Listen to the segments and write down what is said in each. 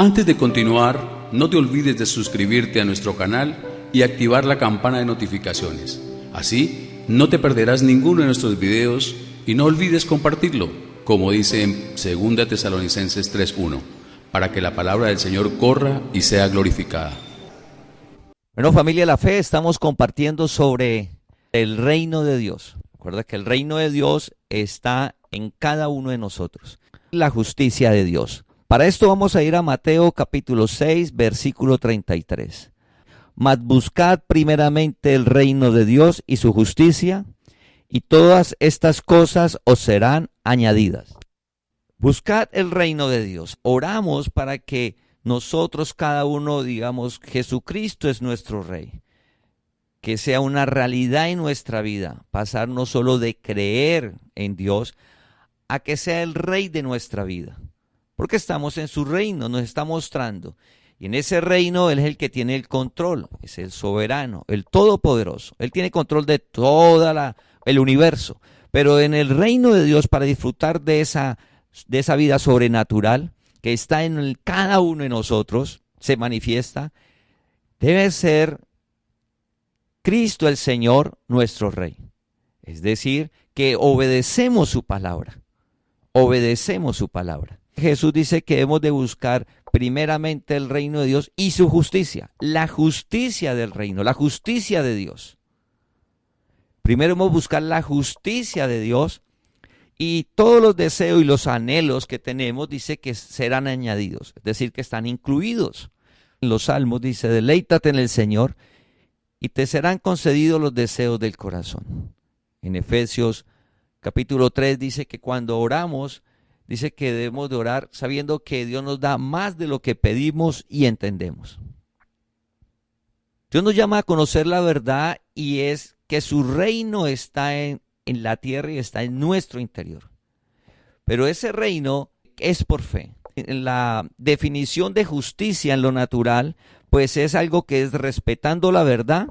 Antes de continuar, no te olvides de suscribirte a nuestro canal y activar la campana de notificaciones. Así, no te perderás ninguno de nuestros videos y no olvides compartirlo, como dice en 2 Tesalonicenses 3:1, para que la palabra del Señor corra y sea glorificada. Bueno, familia de la fe, estamos compartiendo sobre el reino de Dios. Recuerda que el reino de Dios está en cada uno de nosotros. La justicia de Dios. Para esto vamos a ir a Mateo capítulo 6, versículo 33. Mas buscad primeramente el reino de Dios y su justicia, y todas estas cosas os serán añadidas. Buscad el reino de Dios. Oramos para que nosotros, cada uno, digamos, Jesucristo es nuestro Rey. Que sea una realidad en nuestra vida. Pasar no solo de creer en Dios, a que sea el Rey de nuestra vida. Porque estamos en su reino, nos está mostrando. Y en ese reino Él es el que tiene el control, es el soberano, el todopoderoso. Él tiene control de todo el universo. Pero en el reino de Dios, para disfrutar de esa vida sobrenatural que está en cada uno de nosotros, se manifiesta, debe ser Cristo el Señor, nuestro Rey. Es decir, que obedecemos su palabra. Obedecemos su palabra. Jesús dice que debemos de buscar primeramente el reino de Dios y su justicia. La justicia del reino, la justicia de Dios. Primero debemos buscar la justicia de Dios y todos los deseos y los anhelos que tenemos, dice que serán añadidos. Es decir, que están incluidos. En los Salmos dice, deleítate en el Señor y te serán concedidos los deseos del corazón. En Efesios capítulo 3 dice que cuando oramos, dice que debemos de orar sabiendo que Dios nos da más de lo que pedimos y entendemos. Dios nos llama a conocer la verdad y es que su reino está en la tierra y está en nuestro interior. Pero ese reino es por fe. La definición de justicia en lo natural, pues es algo que es respetando la verdad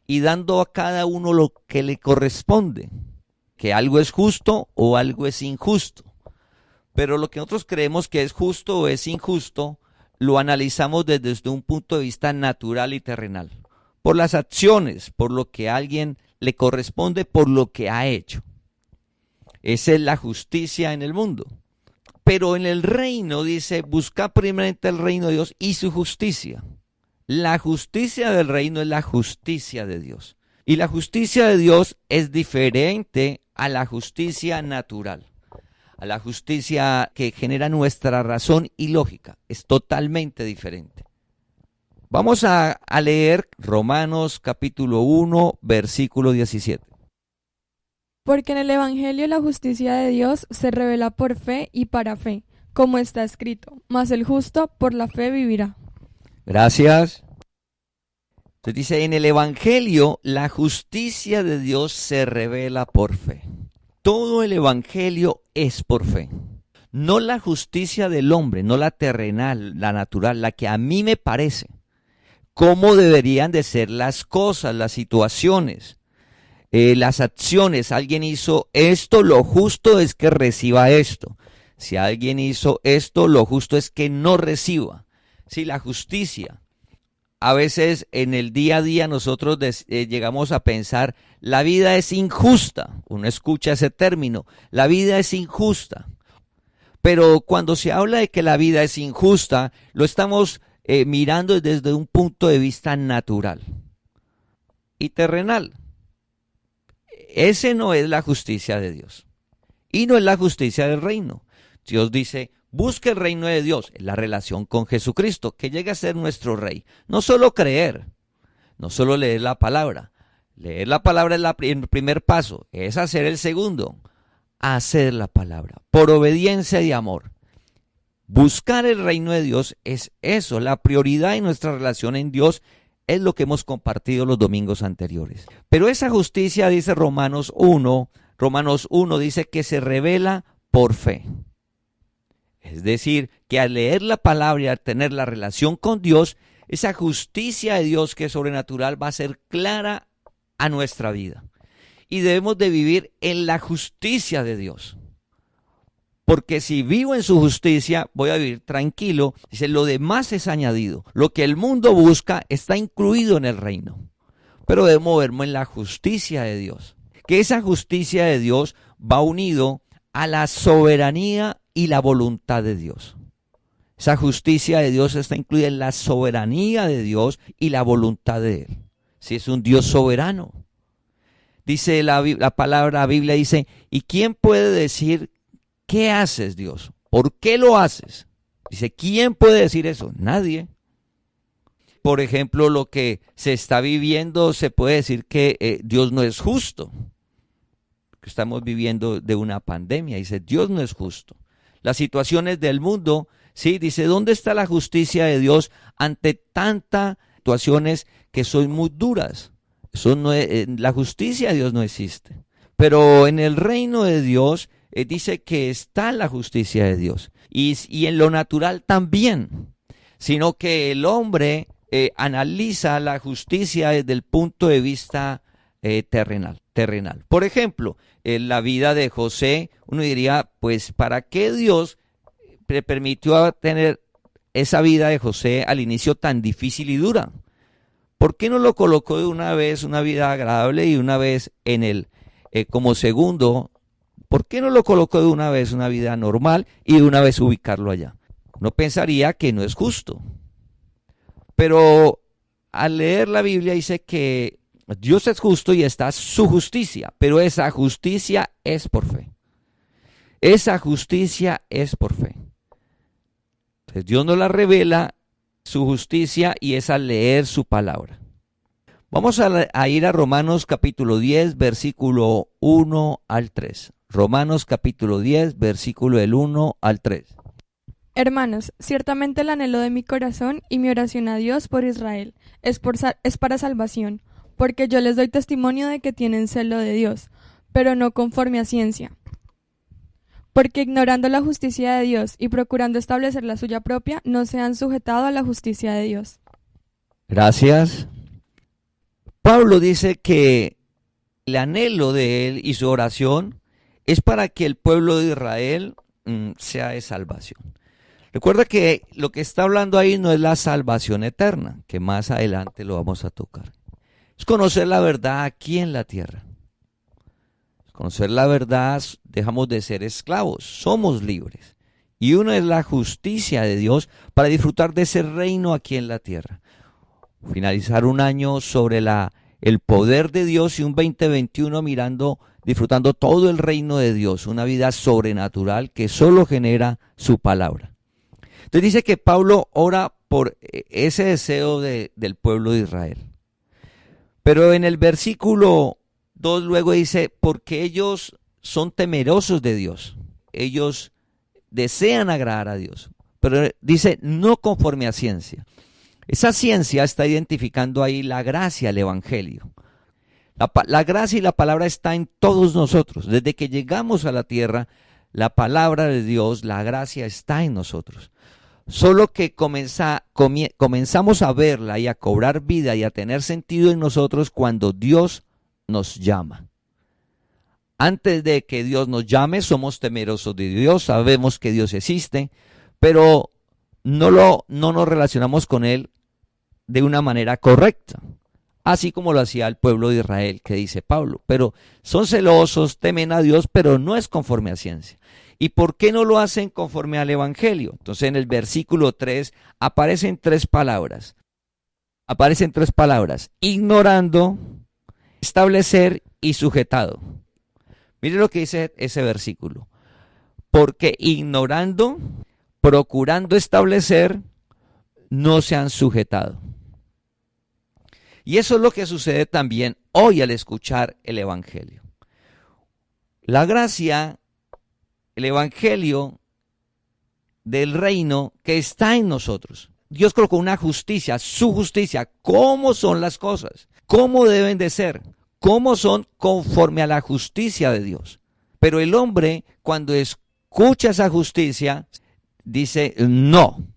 y dando a cada uno lo que le corresponde. Que algo es justo o algo es injusto. Pero lo que nosotros creemos que es justo o es injusto, lo analizamos desde un punto de vista natural y terrenal. Por las acciones, por lo que a alguien le corresponde, por lo que ha hecho. Esa es la justicia en el mundo. Pero en el reino dice, busca primeramente el reino de Dios y su justicia. La justicia del reino es la justicia de Dios. Y la justicia de Dios es diferente a la justicia natural, a la justicia que genera nuestra razón y lógica. Es totalmente diferente. Vamos a leer Romanos capítulo 1, versículo 17. Porque en el Evangelio la justicia de Dios se revela por fe y para fe, como está escrito, mas el justo por la fe vivirá. Gracias. Entonces dice, en el Evangelio la justicia de Dios se revela por fe. Todo el Evangelio es por fe. No la justicia del hombre, no la terrenal, la natural, la que a mí me parece. Cómo deberían de ser las cosas, las situaciones, las acciones. Alguien hizo esto, lo justo es que reciba esto. Si alguien hizo esto, lo justo es que no reciba. Sí, la justicia. A veces en el día a día nosotros llegamos a pensar, la vida es injusta. Uno escucha ese término, la vida es injusta. Pero cuando se habla de que la vida es injusta, lo estamos mirando desde un punto de vista natural y terrenal. Ese no es la justicia de Dios y no es la justicia del reino. Dios dice, busque el reino de Dios, la relación con Jesucristo, que llegue a ser nuestro Rey. No solo creer, no solo leer la palabra. Leer la palabra es el primer paso, es hacer el segundo, hacer la palabra, por obediencia y amor. Buscar el reino de Dios es eso, la prioridad en nuestra relación en Dios es lo que hemos compartido los domingos anteriores. Pero esa justicia, dice Romanos 1 dice que se revela por fe. Es decir, que al leer la palabra y al tener la relación con Dios, esa justicia de Dios que es sobrenatural va a ser clara a nuestra vida. Y debemos de vivir en la justicia de Dios. Porque si vivo en su justicia, voy a vivir tranquilo. Dice, lo demás es añadido. Lo que el mundo busca está incluido en el reino. Pero debo moverme en la justicia de Dios. Que esa justicia de Dios va unido a la soberanía y la voluntad de Dios. Esa justicia de Dios está incluida en la soberanía de Dios y la voluntad de Él. Si es un Dios soberano. Dice la palabra, la Biblia dice, ¿y quién puede decir qué haces, Dios? ¿Por qué lo haces? Dice, ¿quién puede decir eso? Nadie. Por ejemplo, lo que se está viviendo, se puede decir que Dios no es justo. Estamos viviendo de una pandemia, dice, Dios no es justo. Las situaciones del mundo, sí, dice, ¿dónde está la justicia de Dios ante tantas situaciones que son muy duras? Eso no es, la justicia de Dios no existe. Pero en el reino de Dios dice que está la justicia de Dios. Y en lo natural también. Sino que el hombre analiza la justicia desde el punto de vista terrenal. Por ejemplo, en la vida de José, uno diría, pues, ¿para qué Dios le permitió tener esa vida de José al inicio tan difícil y dura? ¿Por qué no lo colocó de una vez una vida agradable y una vez en el, como segundo, ¿por qué no lo colocó de una vez una vida normal y de una vez ubicarlo allá? Uno pensaría que no es justo. Pero al leer la Biblia dice que Dios es justo y está su justicia, pero esa justicia es por fe. Esa justicia es por fe. Entonces Dios nos la revela, su justicia, y es al leer su palabra. Vamos a ir a Romanos capítulo 10, versículo 1 al 3. Romanos capítulo 10, versículo del 1 al 3. Hermanos, ciertamente el anhelo de mi corazón y mi oración a Dios por Israel es para salvación, porque yo les doy testimonio de que tienen celo de Dios, pero no conforme a ciencia. Porque ignorando la justicia de Dios y procurando establecer la suya propia, no se han sujetado a la justicia de Dios. Gracias. Pablo dice que el anhelo de él y su oración es para que el pueblo de Israel sea de salvación. Recuerda que lo que está hablando ahí no es la salvación eterna, que más adelante lo vamos a tocar. Es conocer la verdad aquí en la tierra. Conocer la verdad, dejamos de ser esclavos, somos libres. Y uno es la justicia de Dios para disfrutar de ese reino aquí en la tierra. Finalizar un año sobre el poder de Dios y un 2021 disfrutando todo el reino de Dios, una vida sobrenatural que solo genera su palabra. Entonces dice que Pablo ora por ese deseo del pueblo de Israel. Pero en el versículo 2 luego dice, porque ellos son temerosos de Dios. Ellos desean agradar a Dios. Pero dice, no conforme a ciencia. Esa ciencia está identificando ahí la gracia, el evangelio. La gracia y la palabra está en todos nosotros. Desde que llegamos a la tierra, la palabra de Dios, la gracia está en nosotros. Solo que comenzamos a verla y a cobrar vida y a tener sentido en nosotros cuando Dios nos llama. Antes de que Dios nos llame, somos temerosos de Dios, sabemos que Dios existe, pero no nos relacionamos con Él de una manera correcta, así como lo hacía el pueblo de Israel, que dice Pablo. Pero son celosos, temen a Dios, pero no es conforme a ciencia. ¿Y por qué no lo hacen conforme al evangelio? Entonces en el versículo 3 aparecen tres palabras. Ignorando, establecer y sujetado. Mire lo que dice ese versículo. Porque ignorando, procurando establecer, no se han sujetado. Y eso es lo que sucede también hoy al escuchar el evangelio. La gracia, el evangelio del reino que está en nosotros. Dios colocó una justicia, su justicia, cómo son las cosas, cómo deben de ser, cómo son conforme a la justicia de Dios. Pero el hombre, cuando escucha esa justicia, dice, no,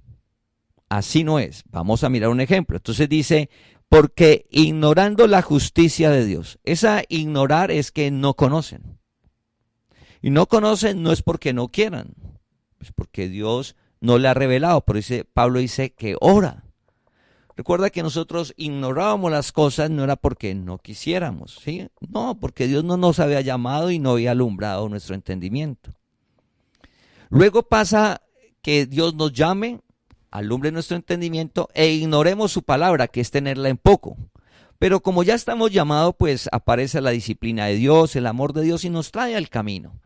así no es. Vamos a mirar un ejemplo. Entonces dice, porque ignorando la justicia de Dios. Esa ignorar es que no conocen. Y no conocen no es porque no quieran, es porque Dios no le ha revelado. Por eso Pablo dice que ora. Recuerda que nosotros ignorábamos las cosas, no era porque no quisiéramos, ¿sí? No, porque Dios no nos había llamado y no había alumbrado nuestro entendimiento. Luego pasa que Dios nos llame, alumbre nuestro entendimiento e ignoremos su palabra, que es tenerla en poco. Pero como ya estamos llamados, pues aparece la disciplina de Dios, el amor de Dios y nos trae al camino.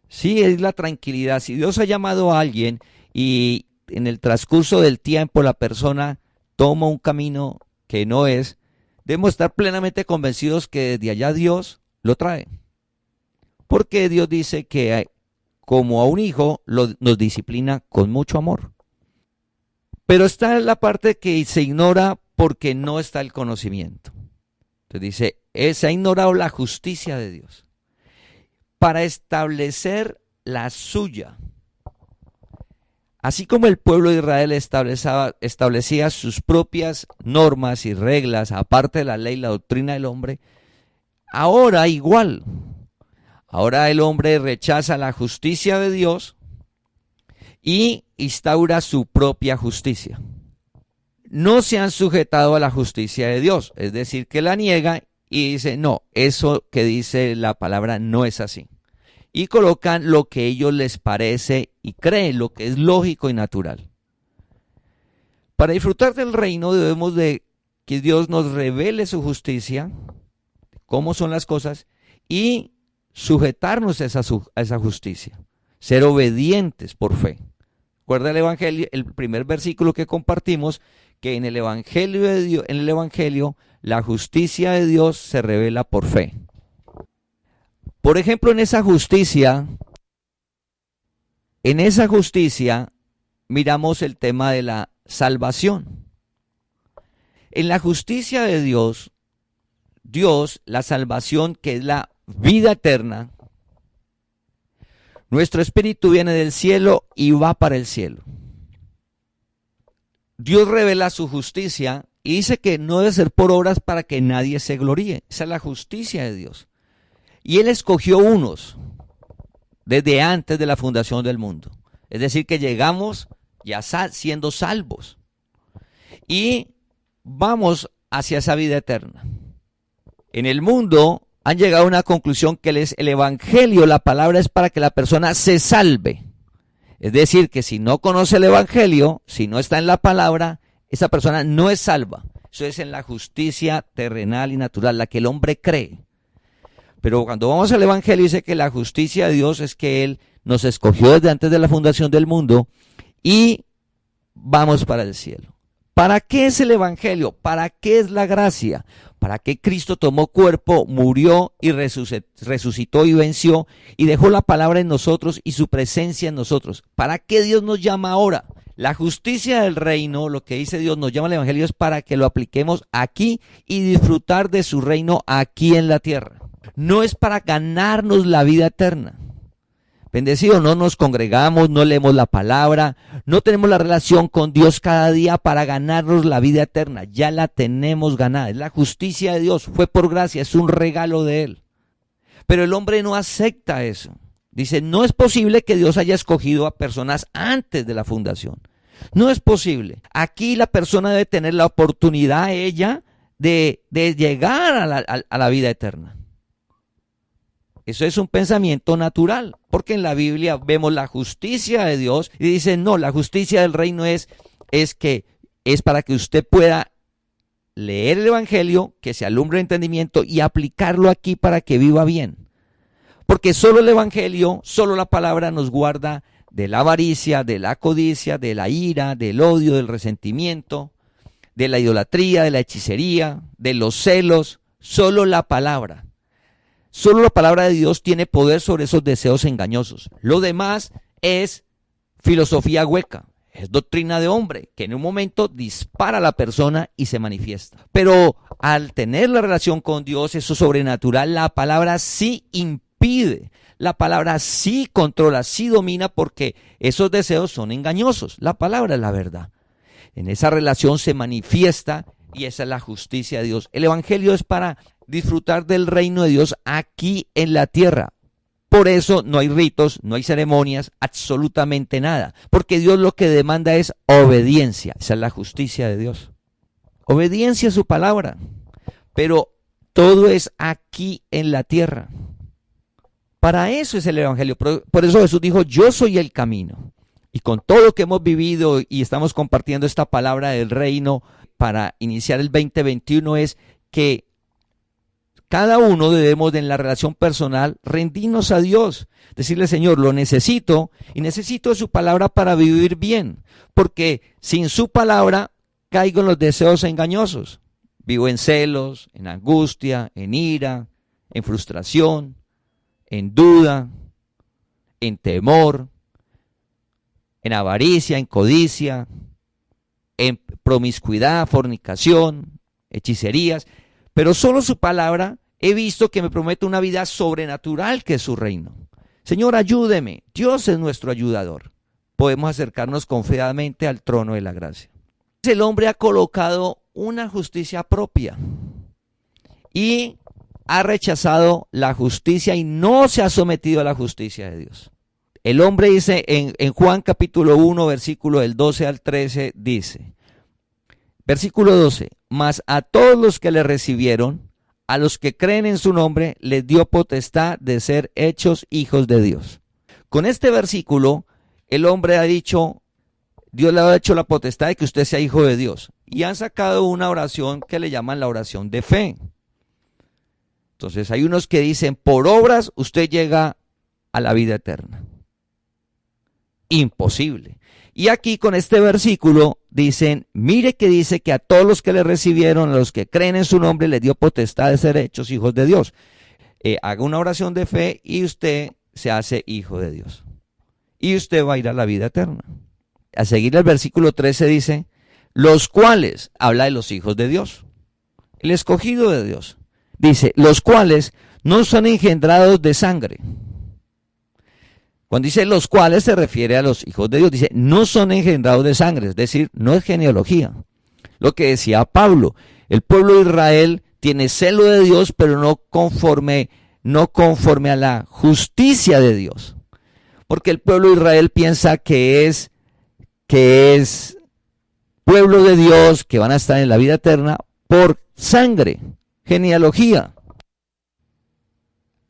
Sí, es la tranquilidad. Si Dios ha llamado a alguien y en el transcurso del tiempo la persona toma un camino que no es, debemos estar plenamente convencidos que desde allá Dios lo trae. Porque Dios dice que como a un hijo nos disciplina con mucho amor. Pero está en la parte que se ignora porque no está el conocimiento. Entonces dice, se ha ignorado la justicia de Dios para establecer la suya. Así como el pueblo de Israel establecía sus propias normas y reglas, aparte de la ley, la doctrina del hombre, ahora igual. Ahora el hombre rechaza la justicia de Dios y instaura su propia justicia. No se han sujetado a la justicia de Dios, es decir, que la niega y dice, no, eso que dice la palabra no es así. Y colocan lo que a ellos les parece y creen, lo que es lógico y natural. Para disfrutar del reino debemos de que Dios nos revele su justicia, cómo son las cosas, y sujetarnos a esa justicia, ser obedientes por fe. Recuerda el Evangelio, el primer versículo que compartimos, que en el Evangelio de Dios, en el Evangelio, la justicia de Dios se revela por fe. Por ejemplo, en esa justicia miramos el tema de la salvación. En la justicia de Dios, la salvación que es la vida eterna, nuestro espíritu viene del cielo y va para el cielo. Dios revela su justicia y dice que no debe ser por obras para que nadie se gloríe. Esa es la justicia de Dios. Y Él escogió unos desde antes de la fundación del mundo. Es decir, que llegamos ya siendo salvos. Y vamos hacia esa vida eterna. En el mundo han llegado a una conclusión que es el Evangelio, la palabra es para que la persona se salve. Es decir, que si no conoce el Evangelio, si no está en la palabra, esa persona no es salva. Eso es en la justicia terrenal y natural, la que el hombre cree. Pero cuando vamos al Evangelio dice que la justicia de Dios es que Él nos escogió desde antes de la fundación del mundo y vamos para el cielo. ¿Para qué es el Evangelio? ¿Para qué es la gracia? ¿Para qué Cristo tomó cuerpo, murió y resucitó y venció y dejó la palabra en nosotros y su presencia en nosotros? ¿Para qué Dios nos llama ahora? La justicia del reino, lo que dice Dios, nos llama al Evangelio es para que lo apliquemos aquí y disfrutar de su reino aquí en la tierra. No es para ganarnos la vida eterna. Bendecido, no nos congregamos, no leemos la palabra, no tenemos la relación con Dios cada día para ganarnos la vida eterna. Ya la tenemos ganada. Es la justicia de Dios, fue por gracia, es un regalo de Él. Pero el hombre no acepta eso. Dice, no es posible que Dios haya escogido a personas antes de la fundación. No es posible. Aquí la persona debe tener la oportunidad, ella, de llegar a la vida eterna. Eso es un pensamiento natural, porque en la Biblia vemos la justicia de Dios y dice, no, la justicia del reino es que es para que usted pueda leer el Evangelio, que se alumbre el entendimiento y aplicarlo aquí para que viva bien. Porque solo el Evangelio, solo la palabra nos guarda de la avaricia, de la codicia, de la ira, del odio, del resentimiento, de la idolatría, de la hechicería, de los celos, solo la palabra. Solo la palabra de Dios tiene poder sobre esos deseos engañosos. Lo demás es filosofía hueca, es doctrina de hombre, que en un momento dispara a la persona y se manifiesta. Pero al tener la relación con Dios, eso sobrenatural, la palabra sí impide, la palabra sí controla, sí domina, porque esos deseos son engañosos. La palabra es la verdad. En esa relación se manifiesta y esa es la justicia de Dios. El Evangelio es para disfrutar del reino de Dios aquí en la tierra. Por eso no hay ritos, no hay ceremonias, absolutamente nada. Porque Dios lo que demanda es obediencia. Esa es la justicia de Dios. Obediencia a su palabra. Pero todo es aquí en la tierra. Para eso es el Evangelio. Por eso Jesús dijo, yo soy el camino. Y con todo lo que hemos vivido y estamos compartiendo esta palabra del reino para iniciar el 2021 es que cada uno debemos en la relación personal rendirnos a Dios, decirle, Señor, lo necesito y necesito su palabra para vivir bien, porque sin su palabra caigo en los deseos engañosos. Vivo en celos, en angustia, en ira, en frustración, en duda, en temor, en avaricia, en codicia, en promiscuidad, fornicación, hechicerías, pero solo su palabra he visto que me promete una vida sobrenatural que es su reino. Señor, ayúdeme. Dios es nuestro ayudador. Podemos acercarnos confiadamente al trono de la gracia. El hombre ha colocado una justicia propia y ha rechazado la justicia y no se ha sometido a la justicia de Dios. El hombre dice en Juan capítulo 1, versículo del 12 al 13, dice, versículo 12, mas a todos los que le recibieron, a los que creen en su nombre, les dio potestad de ser hechos hijos de Dios. Con este versículo, el hombre ha dicho, Dios le ha hecho la potestad de que usted sea hijo de Dios. Y han sacado una oración que le llaman la oración de fe. Entonces hay unos que dicen, por obras usted llega a la vida eterna. Imposible. Y aquí con este versículo dicen, mire que dice que a todos los que le recibieron, a los que creen en su nombre, les dio potestad de ser hechos hijos de Dios. Haga una oración de fe y usted se hace hijo de Dios. Y usted va a ir a la vida eterna. A seguir el versículo 13 dice, los cuales, habla de los hijos de Dios, el escogido de Dios. Dice, los cuales no son engendrados de sangre. Cuando dice los cuales se refiere a los hijos de Dios, dice no son engendrados de sangre, es decir, no es genealogía. Lo que decía Pablo, el pueblo de Israel tiene celo de Dios, pero no conforme a la justicia de Dios. Porque el pueblo de Israel piensa que es pueblo de Dios, que van a estar en la vida eterna por sangre, genealogía.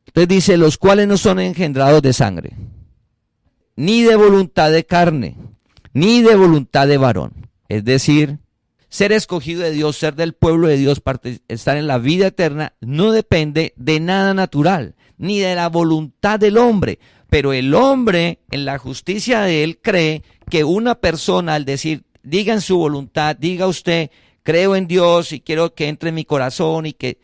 Entonces dice, los cuales no son engendrados de sangre, ni de voluntad de carne, ni de voluntad de varón. Es decir, ser escogido de Dios, ser del pueblo de Dios, estar en la vida eterna, no depende de nada natural, ni de la voluntad del hombre. Pero el hombre, en la justicia de él, cree que una persona, al decir, diga en su voluntad, diga usted, creo en Dios y quiero que entre en mi corazón y que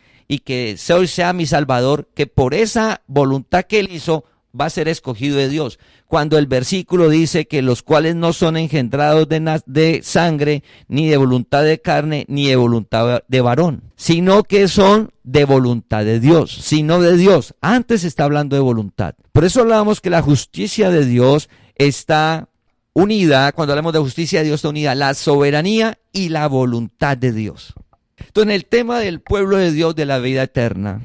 hoy sea mi Salvador, que por esa voluntad que él hizo, va a ser escogido de Dios. Cuando el versículo dice que los cuales no son engendrados de sangre, ni de voluntad de carne, ni de voluntad de varón, sino que son de voluntad de Dios, sino de Dios. Antes está hablando de voluntad. Por eso hablábamos que la justicia de Dios está unida, cuando hablamos de justicia de Dios está unida la soberanía y la voluntad de Dios. Entonces, en el tema del pueblo de Dios de la vida eterna,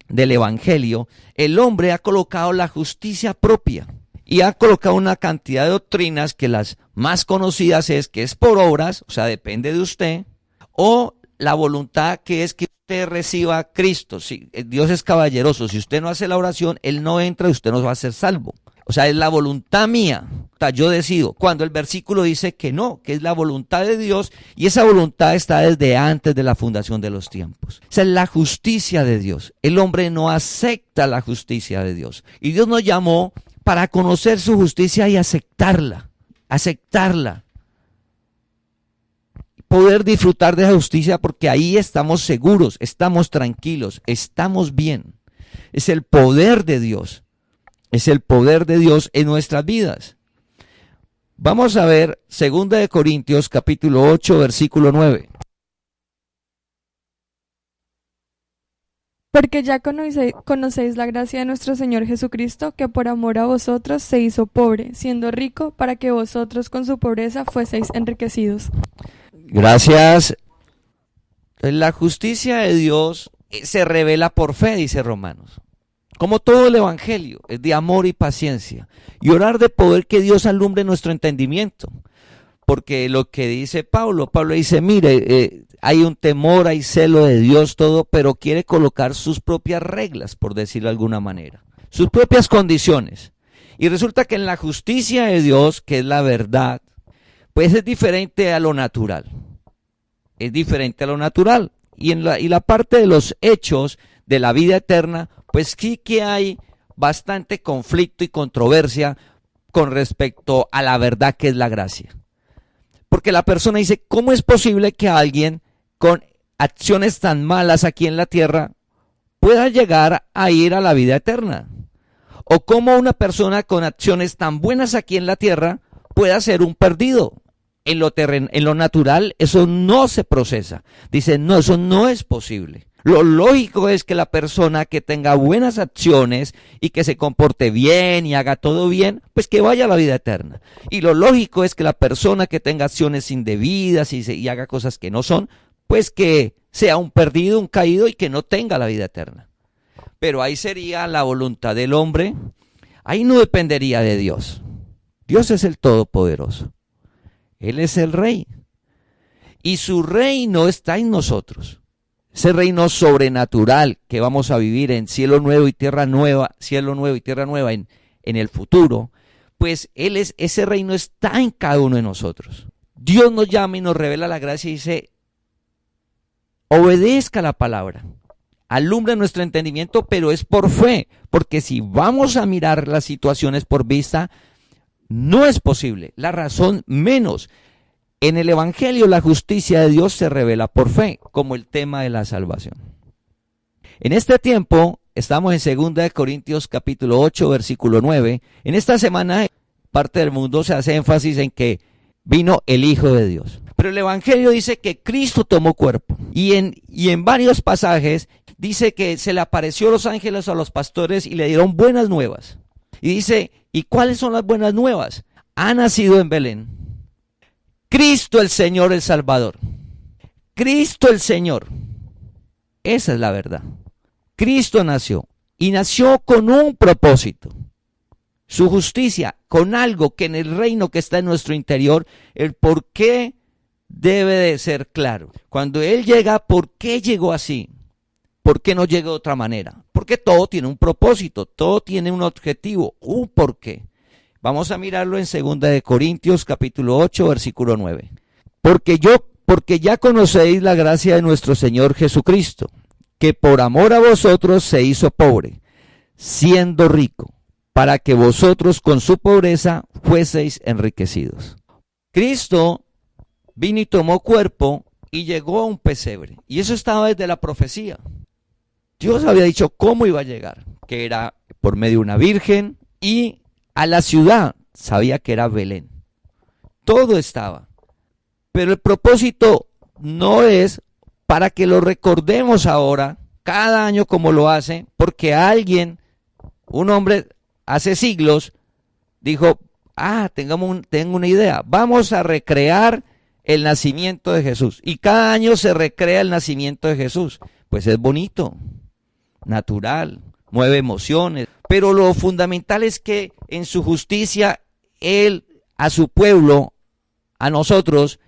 del evangelio, el hombre ha colocado la justicia propia y ha colocado una cantidad de doctrinas que las más conocidas es que es por obras, o sea, depende de usted, o la voluntad que es que usted reciba a Cristo. Si Dios es caballeroso, si usted no hace la oración, Él no entra y usted no va a ser salvo. O sea, es la voluntad mía. O sea, yo decido. Cuando el versículo dice que no, que es la voluntad de Dios, y esa voluntad está desde antes de la fundación de los tiempos. Esa es la justicia de Dios. El hombre no acepta la justicia de Dios. Y Dios nos llamó para conocer su justicia y aceptarla. Poder disfrutar de esa justicia porque ahí estamos seguros, estamos tranquilos, estamos bien. Es el poder de Dios. Es el poder de Dios en nuestras vidas. Vamos a ver 2 de Corintios capítulo 8 versículo 9. Porque ya conocéis la gracia de nuestro Señor Jesucristo, que por amor a vosotros se hizo pobre, siendo rico, para que vosotros con su pobreza fueseis enriquecidos. Gracias. La justicia de Dios se revela por fe, dice Romanos. Como todo el Evangelio, es de amor y paciencia. Y orar de poder que Dios alumbre nuestro entendimiento. Porque lo que dice Pablo dice, mire, hay un temor, hay celo de Dios, todo, pero quiere colocar sus propias reglas, por decirlo de alguna manera. Sus propias condiciones. Y resulta que en la justicia de Dios, que es la verdad, pues es diferente a lo natural. Es diferente a lo natural. Y la parte de los hechos de la vida eterna, pues sí que hay bastante conflicto y controversia con respecto a la verdad que es la gracia. Porque la persona dice, ¿cómo es posible que alguien con acciones tan malas aquí en la tierra pueda llegar a ir a la vida eterna? ¿O cómo una persona con acciones tan buenas aquí en la tierra pueda ser un perdido? En lo natural eso no se procesa. Dice, no, eso no es posible. Lo lógico es que la persona que tenga buenas acciones y que se comporte bien y haga todo bien, pues que vaya a la vida eterna. Y lo lógico es que la persona que tenga acciones indebidas y haga cosas que no son, pues que sea un perdido, un caído y que no tenga la vida eterna. Pero ahí sería la voluntad del hombre. Ahí no dependería de Dios. Dios es el Todopoderoso. Él es el Rey. Y su reino está en nosotros. Ese reino sobrenatural que vamos a vivir en cielo nuevo y tierra nueva, en el futuro, pues ese reino está en cada uno de nosotros. Dios nos llama y nos revela la gracia y dice, obedezca la palabra, alumbra nuestro entendimiento, pero es por fe, porque si vamos a mirar las situaciones por vista, no es posible. La razón menos. En el Evangelio la justicia de Dios se revela por fe, como el tema de la salvación. En este tiempo, estamos en 2 Corintios capítulo 8, versículo 9. En esta semana, parte del mundo se hace énfasis en que vino el Hijo de Dios. Pero el Evangelio dice que Cristo tomó cuerpo. Y en varios pasajes dice que se le apareció los ángeles a los pastores y le dieron buenas nuevas. Y dice, ¿y cuáles son las buenas nuevas? Ha nacido en Belén Cristo el Señor, el Salvador. Cristo el Señor. Esa es la verdad. Cristo nació y nació con un propósito. Su justicia, con algo que en el reino que está en nuestro interior, el por qué debe de ser claro. Cuando Él llega, ¿por qué llegó así? ¿Por qué no llegó de otra manera? Porque todo tiene un propósito, todo tiene un objetivo, un porqué. Vamos a mirarlo en 2 Corintios capítulo 8, versículo 9. Porque ya conocéis la gracia de nuestro Señor Jesucristo, que por amor a vosotros se hizo pobre, siendo rico, para que vosotros con su pobreza fueseis enriquecidos. Cristo vino y tomó cuerpo y llegó a un pesebre. Y eso estaba desde la profecía. Dios había dicho cómo iba a llegar, que era por medio de una virgen y a la ciudad, sabía que era Belén. Todo estaba. Pero el propósito no es para que lo recordemos ahora, cada año como lo hace, porque alguien, un hombre hace siglos, dijo, tengo una idea, vamos a recrear el nacimiento de Jesús. Y cada año se recrea el nacimiento de Jesús. Pues es bonito, natural, mueve emociones. Pero lo fundamental es que en su justicia, Él a su pueblo, a nosotros,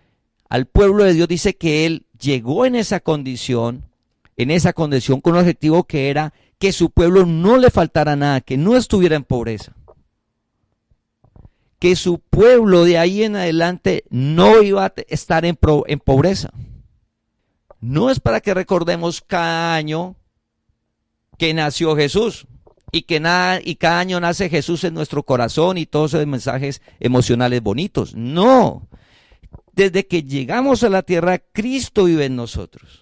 al pueblo de Dios, dice que Él llegó en esa condición con un objetivo que era que su pueblo no le faltara nada, que no estuviera en pobreza. Que su pueblo de ahí en adelante no iba a estar en pobreza. No es para que recordemos cada año que nació Jesús. Y cada año nace Jesús en nuestro corazón y todos esos mensajes emocionales bonitos. No. Desde que llegamos a la tierra, Cristo vive en nosotros.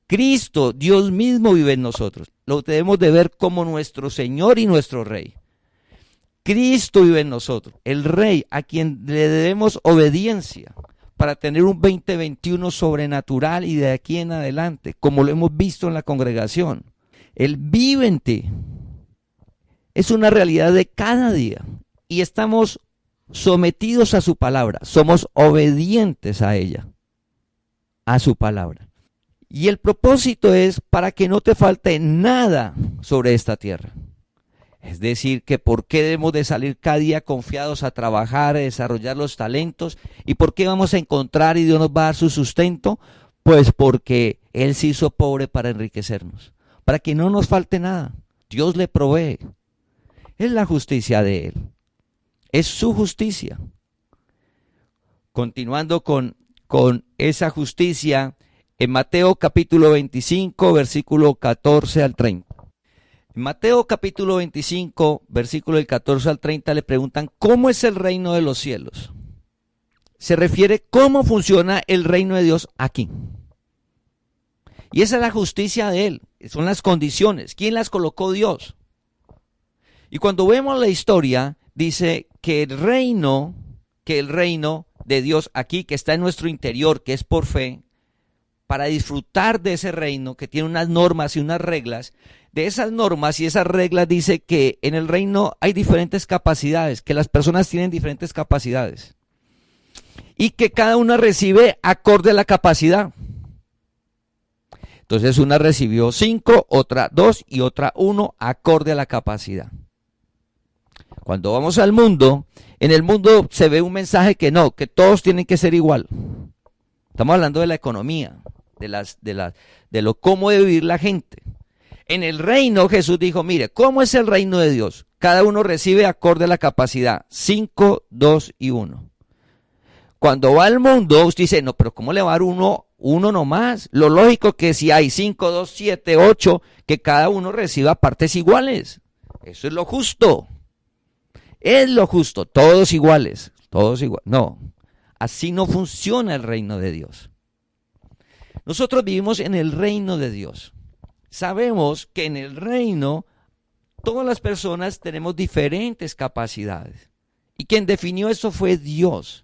Cristo, Dios mismo vive en nosotros. Lo debemos de ver como nuestro Señor y nuestro Rey. Cristo vive en nosotros. El Rey a quien le debemos obediencia para tener un 2021 sobrenatural y de aquí en adelante, como lo hemos visto en la congregación. Él vive en ti. Es una realidad de cada día. Y estamos sometidos a su palabra. Somos obedientes a ella. A su palabra. Y el propósito es para que no te falte nada sobre esta tierra. Es decir, que por qué debemos de salir cada día confiados a trabajar, a desarrollar los talentos, y por qué vamos a encontrar y Dios nos va a dar su sustento, pues porque Él se hizo pobre para enriquecernos, para que no nos falte nada. Dios le provee. Es la justicia de Él, es su justicia. Continuando con esa justicia, en Mateo capítulo 25, versículo 14 al 30. En Mateo capítulo 25, versículo del 14 al 30 le preguntan, ¿cómo es el reino de los cielos? Se refiere cómo funciona el reino de Dios aquí. Y esa es la justicia de Él, son las condiciones. ¿Quién las colocó? Dios. Y cuando vemos la historia, dice que el reino de Dios aquí, que está en nuestro interior, que es por fe, para disfrutar de ese reino que tiene unas normas y unas reglas, de esas normas y esas reglas dice que en el reino hay diferentes capacidades, que las personas tienen diferentes capacidades y que cada una recibe acorde a la capacidad. Entonces una recibió 5, otra 2 y otra 1 acorde a la capacidad. Cuando vamos al mundo, en el mundo se ve un mensaje que no, que todos tienen que ser igual. Estamos hablando de la economía, de lo cómo debe vivir la gente. En el reino Jesús dijo, mire, ¿cómo es el reino de Dios? Cada uno recibe acorde a la capacidad, 5, 2 y 1. Cuando va al mundo, usted dice, no, pero ¿cómo le va a dar uno nomás? Lo lógico que si hay 5, 2, 7, 8, que cada uno reciba partes iguales. Eso es lo justo. Es lo justo, todos iguales, todos iguales. No, así no funciona el reino de Dios. Nosotros vivimos en el reino de Dios. Sabemos que en el reino todas las personas tenemos diferentes capacidades. Y quien definió eso fue Dios.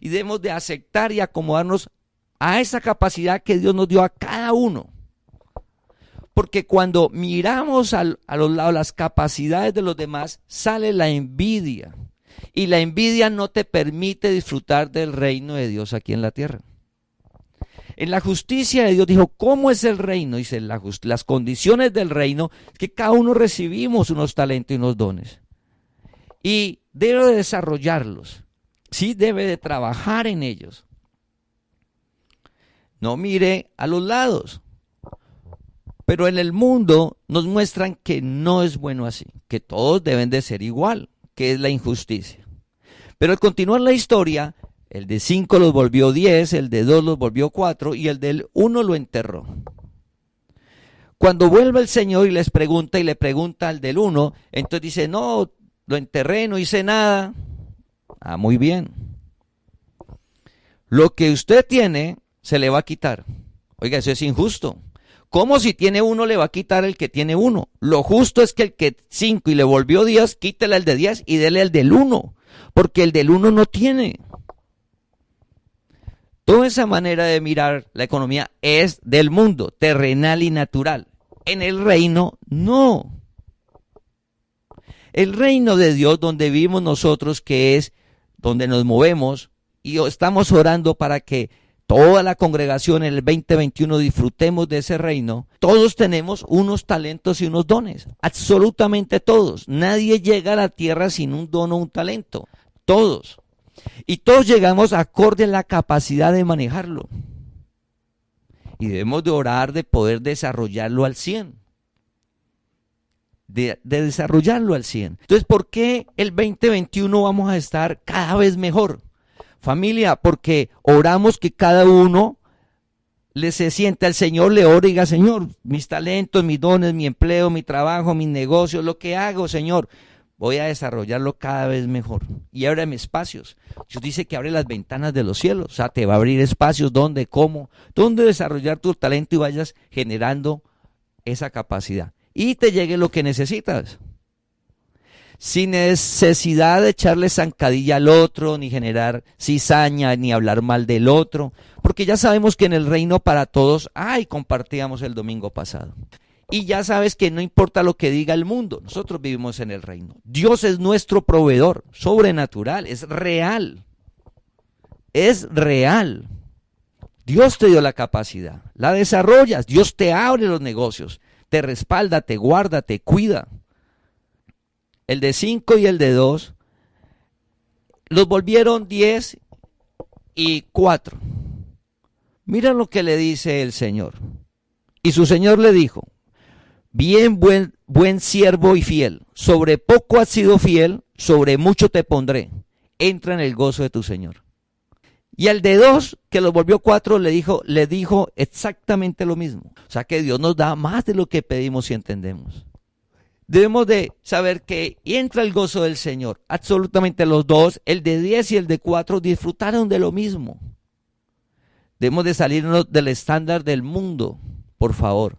Y debemos de aceptar y acomodarnos a esa capacidad que Dios nos dio a cada uno. Porque cuando miramos a los lados las capacidades de los demás, sale la envidia. Y la envidia no te permite disfrutar del reino de Dios aquí en la tierra. En la justicia de Dios dijo, ¿cómo es el reino? Dice, las condiciones del reino, que cada uno recibimos unos talentos y unos dones. Y debe de desarrollarlos. Sí, debe de trabajar en ellos. No mire a los lados. Pero en el mundo nos muestran que no es bueno así, que todos deben de ser igual, que es la injusticia. Pero al continuar la historia, el de 5 los volvió 10, el de 2 los volvió 4 y el del 1 lo enterró. Cuando vuelve el Señor y les pregunta y le pregunta al del 1, entonces dice, no, lo enterré, no hice nada. Ah, muy bien. Lo que usted tiene se le va a quitar. Oiga, eso es injusto. ¿Cómo si tiene 1 le va a quitar el que tiene 1? Lo justo es que el que 5 y le volvió 10, quítele el de 10 y dele al del 1, porque el del 1 no tiene. Toda esa manera de mirar la economía es del mundo, terrenal y natural. En el reino, no. El reino de Dios donde vivimos nosotros, que es donde nos movemos, y estamos orando para que toda la congregación en el 2021 disfrutemos de ese reino. Todos tenemos unos talentos y unos dones, absolutamente todos. Nadie llega a la tierra sin un don o un talento, todos. Y todos llegamos acorde a la capacidad de manejarlo. Y debemos de orar de poder desarrollarlo al 100. De desarrollarlo al 100. Entonces, ¿por qué el 2021 vamos a estar cada vez mejor? Familia, porque oramos que cada uno se siente al Señor, le ora y diga, Señor, mis talentos, mis dones, mi empleo, mi trabajo, mis negocios, lo que hago, Señor, voy a desarrollarlo cada vez mejor. Y ábreme espacios. Dios dice que abre las ventanas de los cielos, o sea, te va a abrir espacios donde, cómo, donde desarrollar tu talento y vayas generando esa capacidad. Y te llegue lo que necesitas. Sin necesidad de echarle zancadilla al otro, ni generar cizaña, ni hablar mal del otro, porque ya sabemos que en el reino para todos hay, compartíamos el domingo pasado. Y ya sabes que no importa lo que diga el mundo, nosotros vivimos en el reino. Dios es nuestro proveedor, sobrenatural, es real. Es real. Dios te dio la capacidad, la desarrollas, Dios te abre los negocios, te respalda, te guarda, te cuida. El de 5 y el de 2 los volvieron 10 y 4. Mira lo que le dice el Señor. Y su Señor le dijo: bien, buen siervo y fiel, sobre poco has sido fiel, sobre mucho te pondré, entra en el gozo de tu Señor. Y al de 2, que los volvió 4, le dijo exactamente lo mismo. O sea que Dios nos da más de lo que pedimos y entendemos. Debemos de saber que entra el gozo del Señor. Absolutamente los dos, el de 10 y el de 4, disfrutaron de lo mismo. Debemos de salirnos del estándar del mundo, por favor,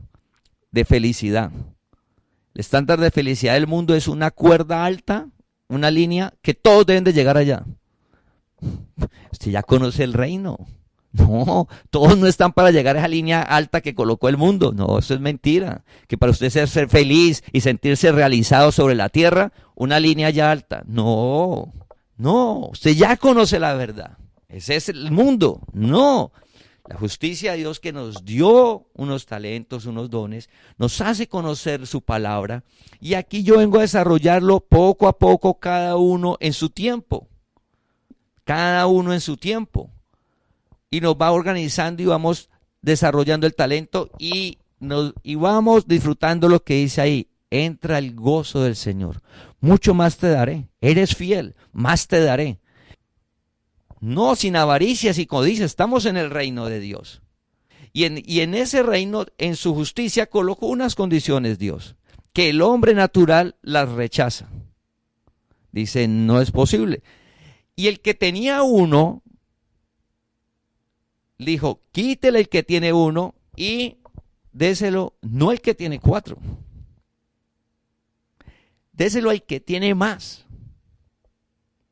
de felicidad. El estándar de felicidad del mundo es una cuerda alta, una línea que todos deben de llegar allá. Usted ya conoce el reino. No, todos no están para llegar a esa línea alta que colocó el mundo. No, eso es mentira. Que para usted ser feliz y sentirse realizado sobre la tierra, una línea ya alta. No, usted ya conoce la verdad. Ese es el mundo. No, la justicia de Dios que nos dio unos talentos, unos dones, nos hace conocer su palabra. Y aquí yo vengo a desarrollarlo poco a poco, cada uno en su tiempo. Cada uno en su tiempo. Y nos va organizando y vamos desarrollando el talento y vamos disfrutando lo que dice ahí. Entra el gozo del Señor. Mucho más te daré. Eres fiel, más te daré. No sin avaricias y codicias. Estamos en el reino de Dios. Y en ese reino, en su justicia, colocó unas condiciones Dios, que el hombre natural las rechaza. Dice, no es posible. Y el que tenía uno, dijo, quítele el que tiene uno y déselo, no el que tiene 4. Déselo al que tiene más,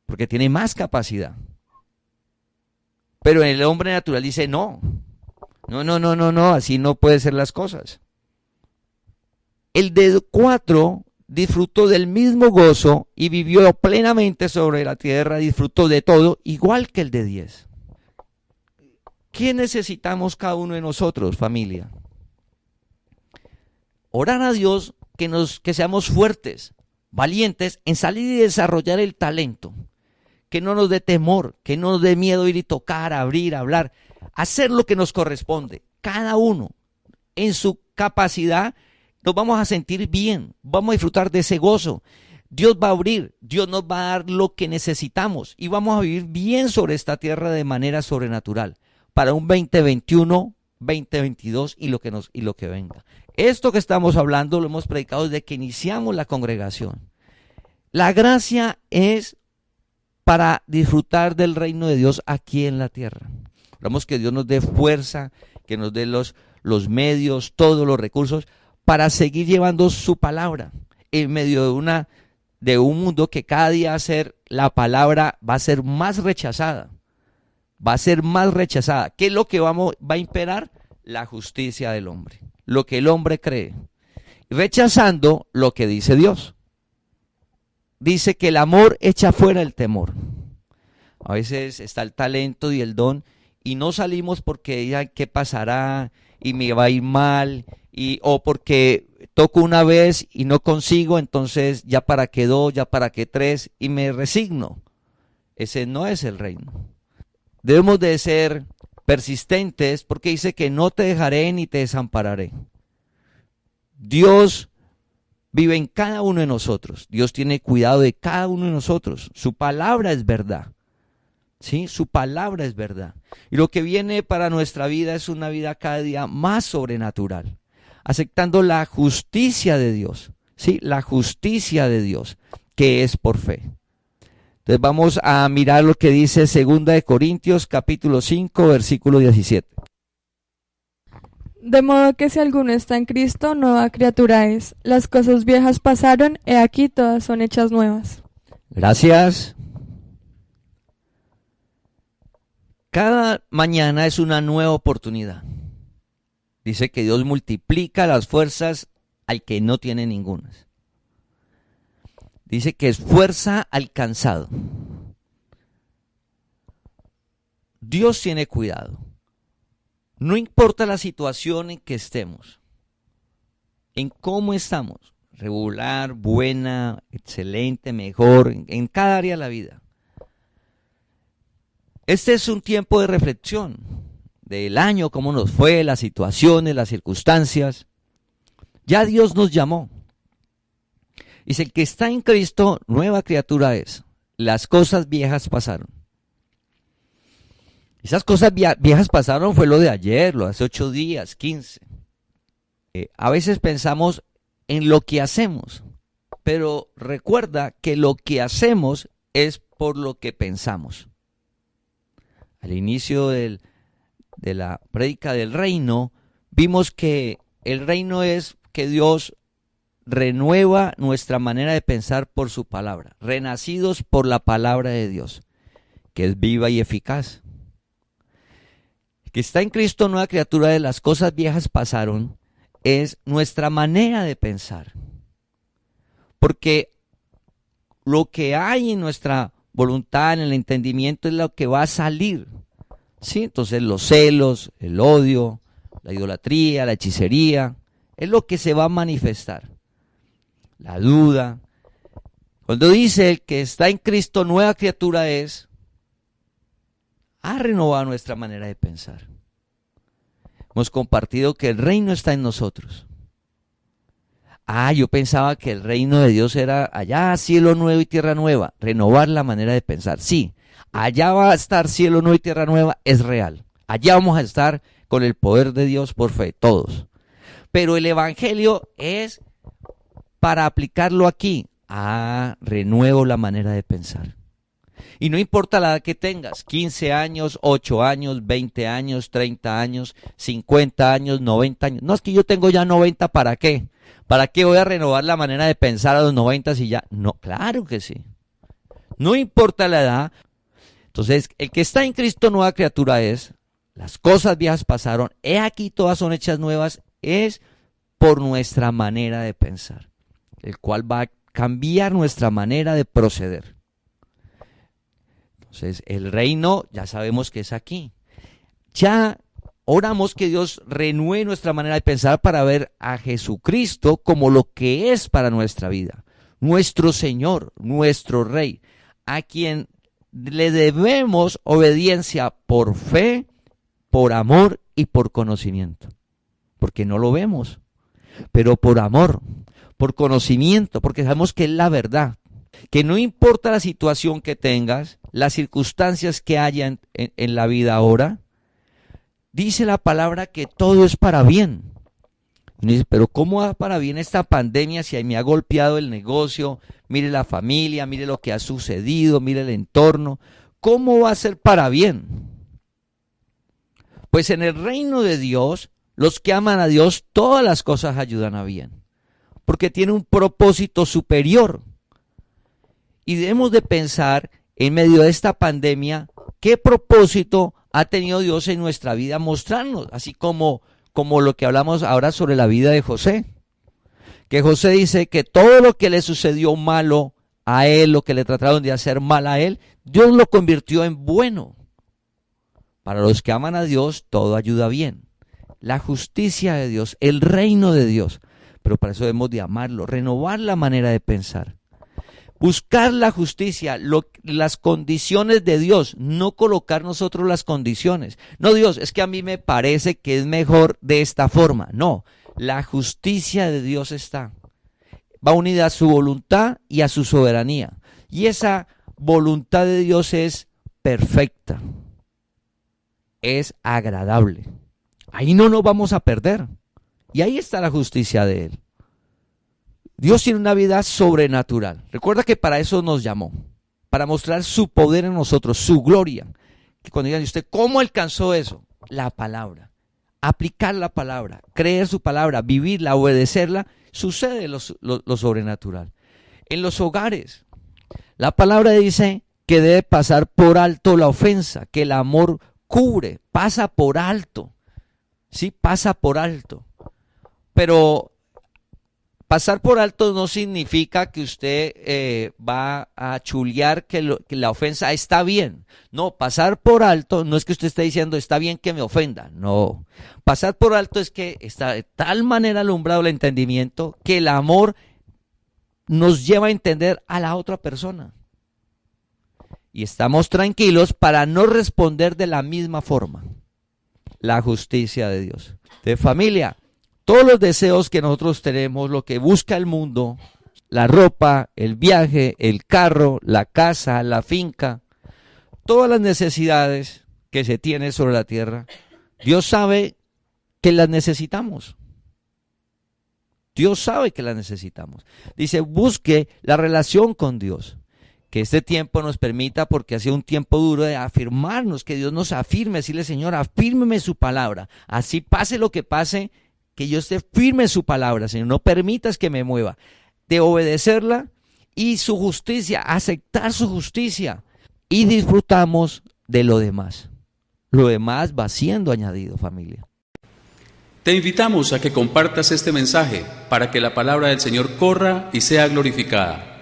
porque tiene más capacidad. Pero el hombre natural dice, no, así no pueden ser las cosas. El de 4 disfrutó del mismo gozo y vivió plenamente sobre la tierra, disfrutó de todo, igual que el de 10. ¿Qué necesitamos cada uno de nosotros, familia? Orar a Dios que seamos fuertes, valientes en salir y desarrollar el talento, que no nos dé temor, que no nos dé miedo ir y tocar, abrir, hablar, hacer lo que nos corresponde, cada uno en su capacidad. Nos vamos a sentir bien, vamos a disfrutar de ese gozo. Dios va a abrir, Dios nos va a dar lo que necesitamos y vamos a vivir bien sobre esta tierra de manera sobrenatural para un 2021, 2022 y lo que venga. Esto que estamos hablando lo hemos predicado desde que iniciamos la congregación. La gracia es para disfrutar del reino de Dios aquí en la tierra. Oramos que Dios nos dé fuerza, que nos dé los medios, todos los recursos para seguir llevando su palabra en medio de un mundo que cada día la palabra va a ser más rechazada. Va a ser más rechazada. ¿Qué es lo que va a imperar? La justicia del hombre. Lo que el hombre cree. Rechazando lo que dice Dios. Dice que el amor echa fuera el temor. A veces está el talento y el don y no salimos porque ya qué pasará y me va a ir mal o porque toco una vez y no consigo, entonces ya para qué 2, ya para qué 3 y me resigno. Ese no es el reino. Debemos de ser persistentes porque dice que no te dejaré ni te desampararé. Dios vive en cada uno de nosotros. Dios tiene cuidado de cada uno de nosotros. Su palabra es verdad. ¿Sí? Su palabra es verdad. Y lo que viene para nuestra vida es una vida cada día más sobrenatural. Aceptando la justicia de Dios. ¿Sí? La justicia de Dios, que es por fe. Entonces vamos a mirar lo que dice 2 Corintios capítulo 5, versículo 17. De modo que si alguno está en Cristo, nueva criatura es. Las cosas viejas pasaron, he aquí todas son hechas nuevas. Gracias. Cada mañana es una nueva oportunidad. Dice que Dios multiplica las fuerzas al que no tiene ninguna. Dice que esfuerza al cansado. Dios tiene cuidado. No importa la situación en que estemos, en cómo estamos, regular, buena, excelente, mejor, en cada área de la vida. Este es un tiempo de reflexión del año, cómo nos fue, las situaciones, las circunstancias. Ya Dios nos llamó. Dice, el que está en Cristo, nueva criatura es. Las cosas viejas pasaron. Esas cosas viejas pasaron fue lo de ayer, lo de hace 8 días, 15. A veces pensamos en lo que hacemos, pero recuerda que lo que hacemos es por lo que pensamos. Al inicio de la prédica del reino, vimos que el reino es que Dios renueva nuestra manera de pensar por su palabra, renacidos por la palabra de Dios, que es viva y eficaz. Que está en Cristo, nueva criatura, de las cosas viejas pasaron, es nuestra manera de pensar. Porque lo que hay en nuestra voluntad, en el entendimiento, es lo que va a salir. ¿Sí? Entonces los celos, el odio, la idolatría, la hechicería, es lo que se va a manifestar. La duda. Cuando dice el que está en Cristo, nueva criatura es, ha renovado nuestra manera de pensar. Hemos compartido que el reino está en nosotros. Yo pensaba que el reino de Dios era allá cielo nuevo y tierra nueva, renovar la manera de pensar. Sí, allá va a estar cielo nuevo y tierra nueva, es real. Allá vamos a estar con el poder de Dios por fe, todos. Pero el evangelio es para aplicarlo aquí. Renuevo la manera de pensar. Y no importa la edad que tengas, 15 años, 8 años, 20 años, 30 años, 50 años, 90 años. No, es que yo tengo ya 90, ¿para qué? ¿Para qué voy a renovar la manera de pensar a los 90 si ya? No, claro que sí. No importa la edad. Entonces, el que está en Cristo, nueva criatura es. Las cosas viejas pasaron. He aquí todas son hechas nuevas. Es por nuestra manera de pensar, el cual va a cambiar nuestra manera de proceder. Entonces, el reino ya sabemos que es aquí. Ya oramos que Dios renueve nuestra manera de pensar para ver a Jesucristo como lo que es para nuestra vida. Nuestro Señor, nuestro Rey, a quien le debemos obediencia por fe, por amor y por conocimiento. Porque no lo vemos, pero por amor, por conocimiento, porque sabemos que es la verdad. Que no importa la situación que tengas, las circunstancias que haya en la vida ahora, dice la palabra que todo es para bien. Y dice, pero ¿cómo va para bien esta pandemia si me ha golpeado el negocio? Mire la familia, mire lo que ha sucedido, mire el entorno. ¿Cómo va a ser para bien? Pues en el reino de Dios, los que aman a Dios, todas las cosas ayudan a bien. Porque tiene un propósito superior. Y debemos de pensar en medio de esta pandemia, ¿qué propósito ha tenido Dios en nuestra vida mostrarnos? Así como lo que hablamos ahora sobre la vida de José. Que José dice que todo lo que le sucedió malo a él, lo que le trataron de hacer mal a él, Dios lo convirtió en bueno. Para los que aman a Dios, todo ayuda bien. La justicia de Dios, el reino de Dios. Pero para eso debemos de amarlo, renovar la manera de pensar. Buscar la justicia, las condiciones de Dios, no colocar nosotros las condiciones. No, Dios, es que a mí me parece que es mejor de esta forma. No, la justicia de Dios está. Va unida a su voluntad y a su soberanía. Y esa voluntad de Dios es perfecta, es agradable. Ahí no nos vamos a perder. Y ahí está la justicia de Él. Dios tiene una vida sobrenatural. Recuerda que para eso nos llamó, para mostrar su poder en nosotros, su gloria. Que cuando digan, ¿usted cómo alcanzó eso? La palabra. Aplicar la palabra, creer su palabra, vivirla, obedecerla, sucede lo sobrenatural. En los hogares, la palabra dice que debe pasar por alto la ofensa, que el amor cubre, pasa por alto. Sí, pasa por alto. Pero Pasar por alto no significa que usted va a chulear que la ofensa está bien. No, pasar por alto no es que usted esté diciendo está bien que me ofenda. No, pasar por alto es que está de tal manera alumbrado el entendimiento que el amor nos lleva a entender a la otra persona. Y estamos tranquilos para no responder de la misma forma. La justicia de Dios. De familia. Todos los deseos que nosotros tenemos, lo que busca el mundo, la ropa, el viaje, el carro, la casa, la finca, todas las necesidades que se tienen sobre la tierra, Dios sabe que las necesitamos. Dios sabe que las necesitamos. Dice, busque la relación con Dios. Que este tiempo nos permita, porque ha sido un tiempo duro, de afirmarnos, que Dios nos afirme, decirle, Señor, afírmeme su palabra. Así pase lo que pase, que yo esté firme en su palabra, Señor, no permitas que me mueva, de obedecerla y su justicia, aceptar su justicia, y disfrutamos de lo demás. Lo demás va siendo añadido, familia. Te invitamos a que compartas este mensaje para que la palabra del Señor corra y sea glorificada.